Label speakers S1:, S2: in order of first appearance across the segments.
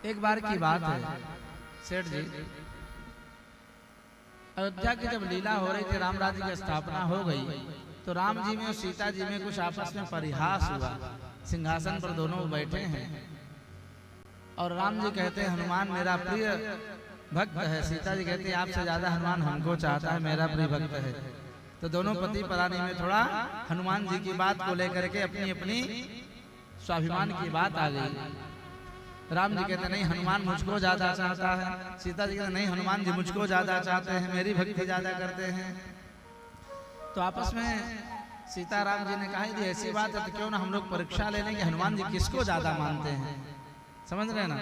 S1: एक बार की बात है सेठ जी, अयोध्या की जब लीला हो रही थी, राम राज्य की स्थापना हो गई, तो राम जी में और सीता जी में कुछ आपस में परिहास हुआ। सिंहासन पर दोनों बैठे हैं और राम जी कहते हैं हनुमान मेरा प्रिय भक्त है, सीता जी कहती है आपसे ज्यादा हनुमान हमको चाहता है, मेरा प्रिय भक्त है। तो दोनों पति पत्नी में थोड़ा हनुमान जी की बात को लेकर के अपनी अपनी स्वाभिमान की बात आ गई। राम जी कहते नहीं हनुमान मुझको ज्यादा चाहता है, सीता जी कहते नहीं हनुमान जी मुझको ज्यादा चाहते हैं, मेरी भक्ति ज्यादा करते हैं। तो आपस में सीता राम जी ने कहा यदि ऐसी बात है तो क्यों ना हम लोग परीक्षा ले लें कि हनुमान जी किसको ज्यादा मानते हैं, समझ रहे ना।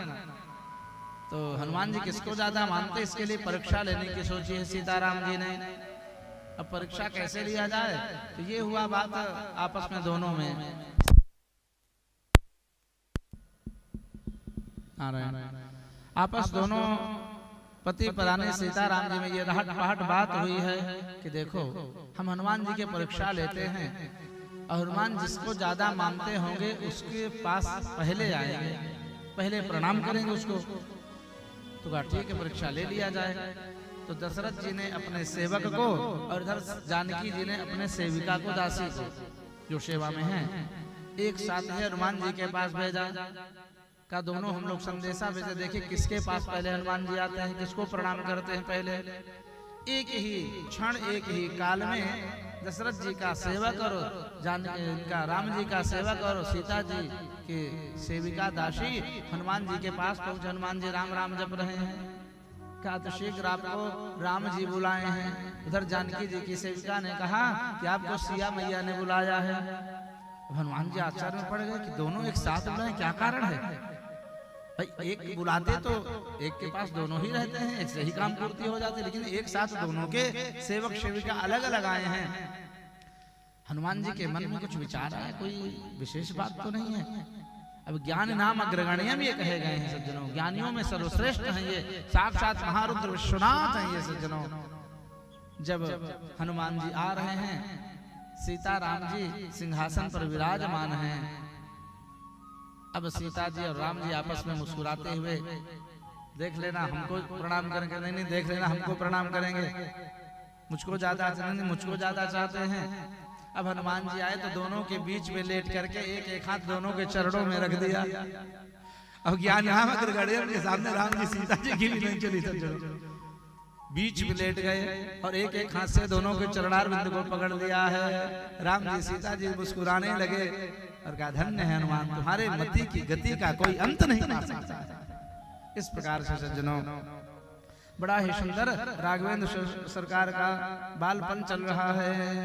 S1: तो हनुमान जी किसको ज्यादा मानते इसके लिए परीक्षा लेने की सोची है सीता राम जी ने। अब परीक्षा कैसे लिया जाए, तो ये हुआ बात आपस में दोनों में आ रहे हैं। आपस दोनों पति पत्नी सीता राम जी में ये रहट पहट बात हुई है कि देखो हम हनुमान जी के परीक्षा लेते हैं और हनुमान जिसको ज्यादा मानते होंगे उसके पास पहले आएंगे, पहले प्रणाम करेंगे उसको। तो कहा ठीक है परीक्षा ले लिया जाए। तो दशरथ जी ने अपने सेवक को और इधर जानकी जी ने अपने सेविका को, दासी को जो सेवा में है, एक साथ ही हनुमान जी के पास भेजा। का दोनों हम लोग संदेशा भेजे, देखिए किसके पास पहले हनुमान जी आते हैं, किसको प्रणाम करते हैं पहले। एक ही क्षण एक ही काल में दशरथ जी का सेवक और इनका राम जी का सेवक और सीता जी की सेविका दासी हनुमान जी के पास पहुंचे। हनुमान जी राम राम जप रहे हैं। कहा तो शीघ्र आपको राम जी बुलाए हैं। उधर जानकी जी की सेविका ने कहा कि आपको सिया मैया ने बुलाया है। हनुमान जी आश्चर्य में पड़ गए कि दोनों एक साथ बुलाए, क्या कारण है भाई। एक बुलाते तो एक के पास दोनों ही रहते हैं, एक से ही काम पूर्ति हो जाती, लेकिन एक साथ दोनों के सेवक सेविका अलग अलग आए हैं। हनुमान जी के मन में कुछ विचार आया, कोई विशेष बात तो नहीं है। अब ज्ञान नाम अग्रगण्यम ये कहे गए हैं सज्जनों, ज्ञानियों में सर्वश्रेष्ठ हैं ये, साक्षात महारुद्र विश्वनाथ हैं ये सज्जनों। जब हनुमान जी आ रहे हैं, सीता राम जी सिंहासन पर विराजमान हैं। अब सीता जी और राम जी आपस में मुस्कुराते हुए, देख लेना हमको प्रणाम करेंगे, नहीं नहीं देख लेना हमको प्रणाम करेंगे, मुझको ज्यादा नहीं मुझको ज्यादा चाहते हैं। अब हनुमान जी आए तो दोनों के बीच में लेट करके एक एक हाथ दोनों के चरणों में रख दिया। अब ज्ञान नाम अग्रगण्यम के सामने राम जी सीता जी की नहीं चली, बीच में लेट गए और एक एक हाथ से दोनों के चरणार बिंदु को पकड़ लिया है। राम जी सीता जी मुस्कुराने लगे और कहा धन्य है हनुमान, तुम्हारे मति की गति का कोई अंत नहीं पा सकता। इस प्रकार से सज्जनों बड़ा ही सुंदर राघवेंद्र सरकार का बालपन चल रहा है।